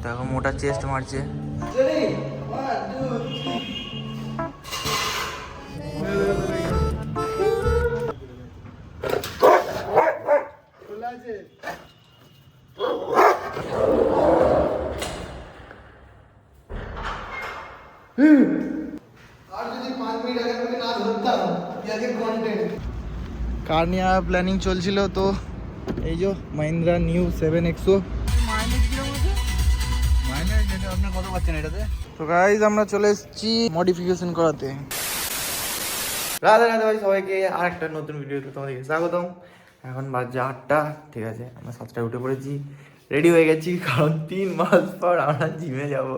দেখো মোটা চেস্ট মারছে। কার নিয়ে প্ল্যানিং চলছিল, তো এই যে মাহিন্দ্রা নিউ 7XO। আপনার কত পাচ্ছেন এটাতে? তো গাইজ আমরা চলে এসেছি মডিফিকেশন করাতে। রাধে রাধে ভাই সবাইকে আর একটা নতুন ভিডিওতে তোমাদেরকে স্বাগতম। এখন বাজে 8টা, ঠিক আছে। আমরা 7টায় উঠে পড়েছি, রেডি হয়ে গেছি, কারণ 3 মাস পর আমরা জিমে যাব।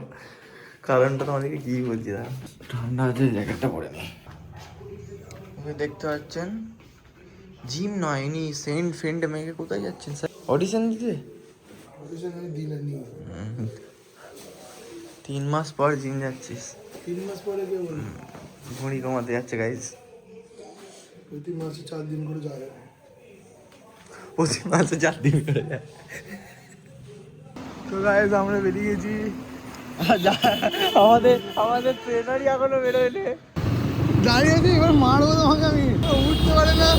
কারণটা তোমাদেরকে কি বলছি, দাঁড়া, ঠান্ডা আছে, জ্যাকেটটা পরে নি। দেখতে পাচ্ছেন জিম নয়, ইনি সেন্ট ফেন্ট মেঘে কোথায় যাচ্ছেন স্যার? অডিশন দিতে? 3 মাস পর জিম যাচ্ছিস? 3 মাস পরে কে বলল? ভুঁড়ি কমাতে যাচ্ছে গাইজ। প্রতি মাসে 4 দিন করে যাবে। প্রতি মাসে 4 দিন করে যায়। তো গাইজ আমরা বেরিয়ে গেছি। আমাদের ট্রেনারই এখনো বেরোয়নি। দাঁড়িয়ে আছি, এবার মারবো তোমাকে আমি। উঠতে পারে না।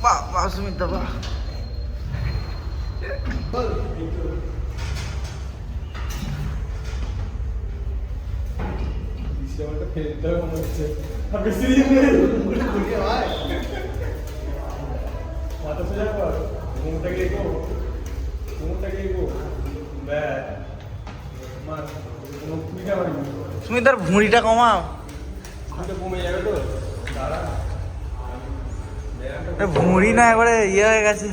বাহ বাহ সুমিতা বাহ। সুমিতার ভুঁড়িটা কমাও। ভুঁড়ি না একবারে ইয়ে হয়ে গেছে।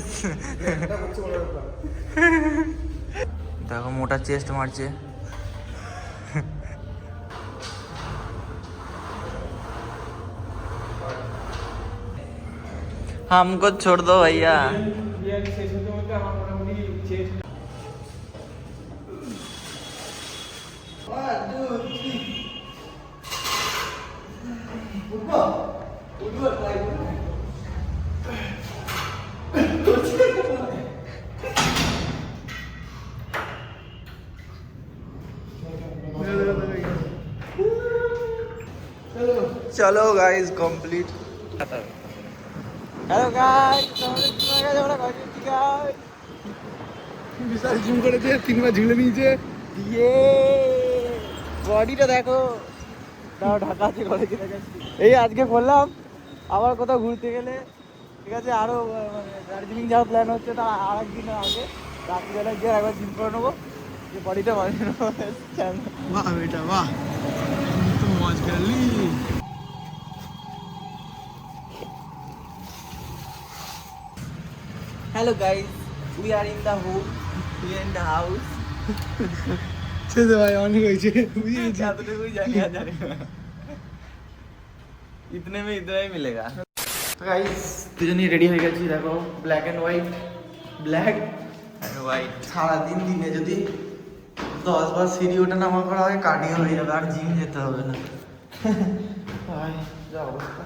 দেখো মোটা চেস্ট মারছে। हमको छोड़ दो भैया। चलो गाइस कंप्लीट। हेलो गाइस, বিশাল জিম করেছে, 3 মাস ঝুলে নিয়েছে। ये বডিটা দেখো, দাও ঢাকা আছে করে কিনে গেছি। এই আজকে করলাম, আবার কোথাও ঘুরতে গেলে, ঠিক আছে, আরো মানে দার্জিলিং যাওয়ার প্ল্যান হচ্ছে, তা আরেকদিন আগে রাত্রিবেলা গিয়ে একবার জিম করে নেবো, যে বডিটা বানিয়ে নেবো। বাহ বেটা বাহ, তো মজ করলি। Hello guys, we are in the home, we are in the house। ছেড়ে ভাই, অনেক হয়েছে, বুঝে গেছি। এতটুকুই জানি, আর জানি না। इतने में इतना ही मिलेगा। तो गाइस দুজনেই রেডি হয়ে গেছি, দেখো black and white, black and white. সারাদিন দিনে যদি 10 বার সিঁড়ি ওঠা নামা করা হয়, কার্ডিও হয়ে যাবে, আর জিম যেতে হবে না। ভাই যা অবস্থা।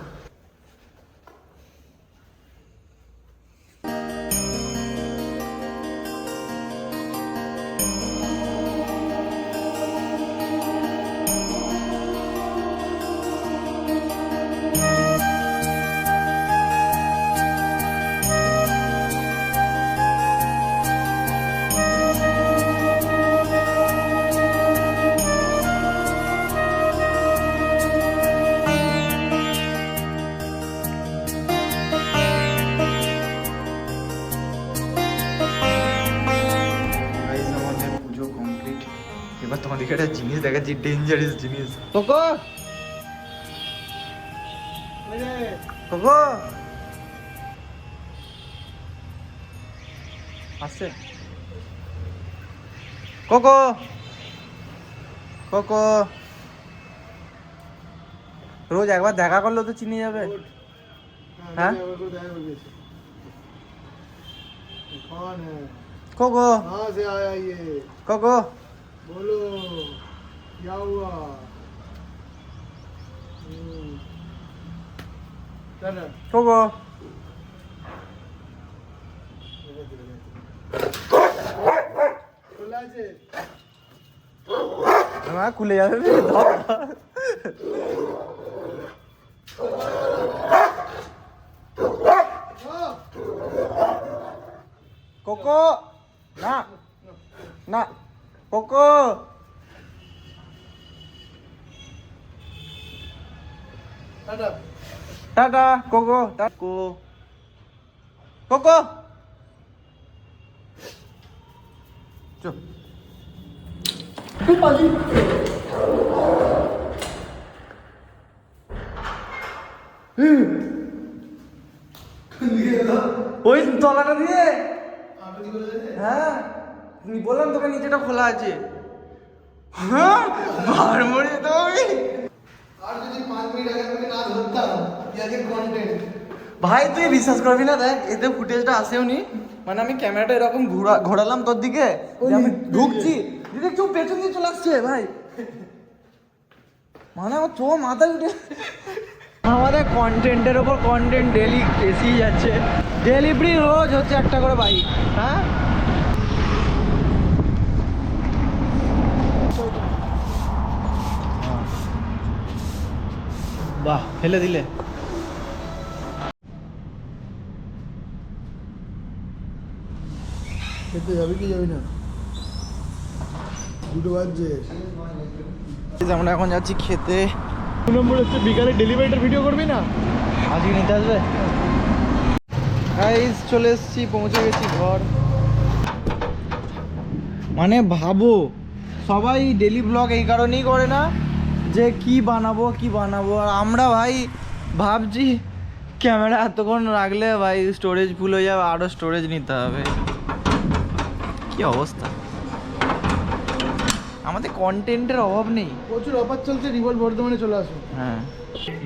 এবার তোমাদেরকে একটা জিনিস দেখাচ্ছি, ডেঞ্জারাস জিনিস। কোকো কোকো আসছে, কোকো কোকো। রোজ একবার দেখা করলেও তো চিনে যাবে। হ্যাঁ कोको, कहाँ से आया ये? कोको बोलो क्या हुआ? चल कोको খোলা আছে আমার খুলে যাবে রে, ধর। কোকো না না cocoa tata tata cocoa taco cocoa চল ওই তলাটা দিয়ে হ্যাঁ বললাম তোকে নিচেটা খোলা আছে হ্যাঁ মার মরে তো আমি আর যদি 5 মিনিট আগে আমাকে না ধরতাম ইয়াকে কন্টেন্ট ভাই তুই বিশ্বাস করবি না দেখ এতে ফুটেজটা আসেও নি মানে আমি ক্যামেরাটা এরকম ঘোরালাম তোর দিকে যে আমি ঢুকছি দিদি চুপ পেছন দিয়ে চলে আসছে ভাই মানে আমার চো মাথায় উঠে আমাদের কন্টেন্টের ওপর কন্টেন্ট ডেলি এসেই যাচ্ছে ডেলিভারি রোজ হচ্ছে একটা করে বাইক হ্যাঁ বাহ ফেলে দিলে খেতে যাবি কি যাবি না দুটো বাজছে আমরা এখন যাচ্ছি খেতে 2 নম্বর হচ্ছে বিকালে ডেলিভারিটার ভিডিও করবি না আজকে নিতে আসবে গাইস চলে এসেছি পৌঁছে গেছি ঘর মানে ভাবো সবাই ডেলি ব্লগ এই কারণেই করে না যে কি বানাবো আর আমরা ভাই ভাবছি ক্যামেরা এতক্ষণ রাখলে ভাই স্টোরেজ ফুল হয়ে যাবে আরও স্টোরেজ নিতে হবে কি অবস্থা আমাদের কন্টেন্টের অভাব নেই প্রচুর অফার চলছে রিভল্ট বর্ধমানে চলে আসো হ্যাঁ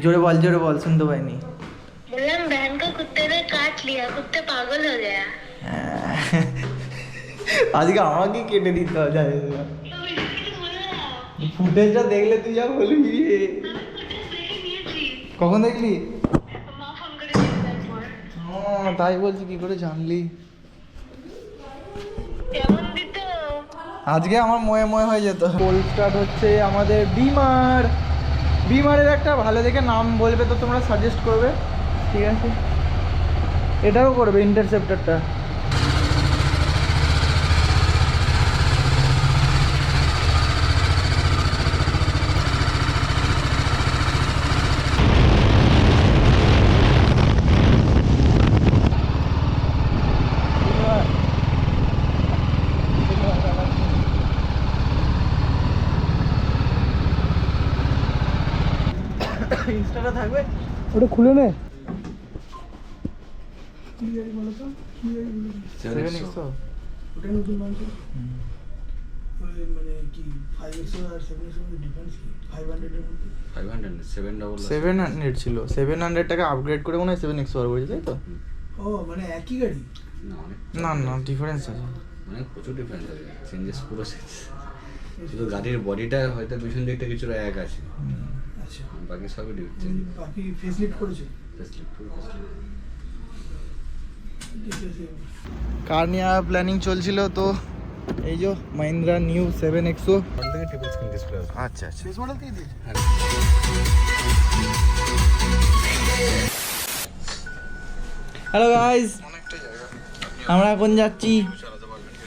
জোরে বল শুনতে পাইনি बोला बहन को कुत्ते ने काट लिया कुत्ते पागल हो गया আজকে আমাকে কেটে দিতে হবে জানিস না ফুটেজটা দেখলে তুই যা বলবি কখন দেখলি তাই বলছি কি করে জানলি আজকে আমার ময়ে হয়ে যেত কোল্ড স্টার্ট হচ্ছে আমাদের বিমারের একটা ভালো দেখে নাম বলবে তো তোমরা সাজেস্ট করবে ঠিক আছে এটাও করবে ইন্টারসেপ্টরটা ইনস্টাটা থাকবে ওটা খুলে নে ওটা নতুন মাংস মানে কি 5x আর 7x এর ডিফারেন্স কি 500 এর মধ্যে 700 ছিল 700 টাকা আপগ্রেড করে মনে হয় 7x আর করেছে তাই তো ও মানে একই গাড়ি না ডিফারেন্স আছে মানে প্রচুর ডিফারেন্স আছে চেঞ্জেস পুরো চেঞ্জ শুধু গাড়ির বডিটা হয়তো পিছন দিকটা কিছুটা এক আছে আচ্ছা বাকি সবই চেঞ্জ বাকি ফেসলিফট করেছে কার নিয়ে প্ল্যানিং চলছিল তো এই যে মাহিন্দ্রা নিউ 7XO থেকে ট্রিপল স্ক্রিন ডিসপ্লে আছে আচ্ছা শেষ মডেল থেকে দিয়েছে হ্যালো গাইস আমরা এখন যাচ্ছি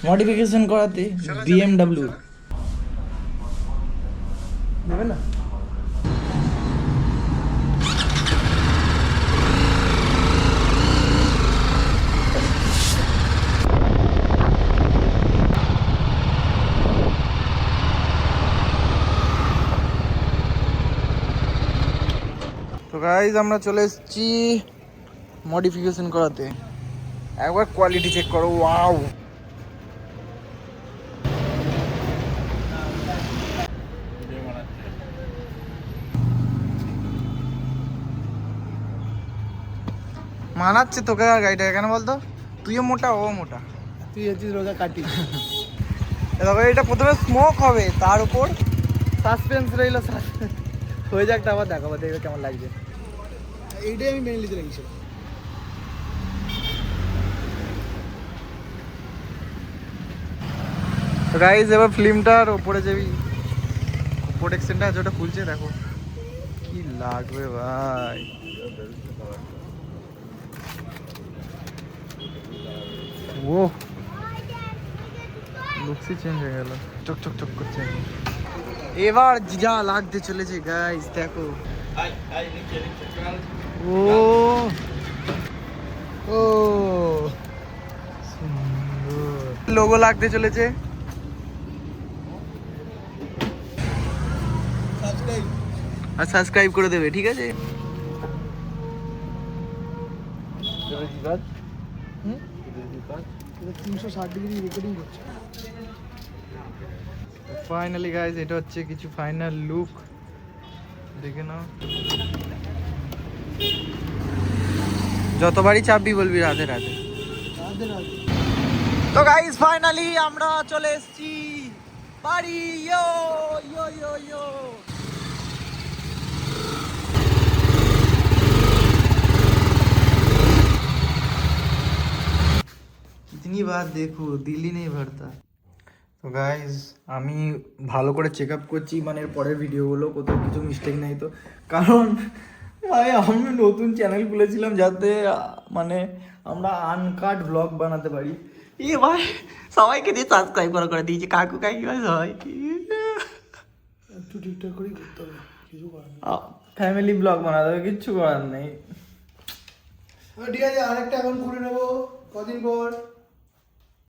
মডিফিকেশন করাতে BMW নেবে না তো গাইজ আমরা চলে এসেছি মডিফিকেশন করাতে একবার কোয়ালিটি চেক করো ওয়াও মানাচ্ছে তোকে আর গাড়িটা কেন বলতো তুইও মোটা ও মোটা তুই হচ্ছিস রোগা কাটি তবে এটা প্রথমে স্মোক হবে তার উপর সাসপেন্স রইলো হয়ে যাক আবার দেখাবো দেখবে কেমন লাগছে এইটাই আমি মেনে নিতে লেগেছি তো গাইজ এবার ফিল্মটার ওপরে যে প্রোটেকশনটা আছে ওটা খুলছে, দেখো কি লাগবে ভাই। ও লুকসই চেঞ্জ হয়ে গেল, চক চক চক করছে। এবার যা লাগতে চলেছে গাইজ দেখো। ও ও সুন্দর লোগো লাগতে চলেছে। আর সাবস্ক্রাইব করে দেবে, ঠিক আছে? ফাইনালি গাইজ এটা হচ্ছে কিছু ফাইনাল লুক, দেখে নাও। যতবারই চাপবি বলবি রাধে রাধে। তো গাইজ ফাইনালি আমরা চলে এসেছি বাড়ি। ইয়ো ইয়ো ইয়ো ইয়ো। कितनी बार देखो दिल ही नहीं भरता। তো গাইজ আমি ভালো করে চেক আপ করছি, মানে এর পরের ভিডিওগুলো কোথাও কিছু মিস্টেক নেই তো, কারণ ভাই আমি নতুন চ্যানেল খুলেছিলাম যাতে মানে আমরা আনকাট ব্লগ বানাতে পারি। এ ভাই সবাইকে দিয়ে সাবস্ক্রাইব করে দিয়েছি, কাকু কাকিমা সবাইকে। একটু ঠিকঠাক করেই করতে হবে, কিছু করার নেই। ফ্যামিলি ব্লগ বানাতে হবে, কিচ্ছু করার নেই। ঠিক আছে, আরেকটা এখন করে নেবো কদিন পর।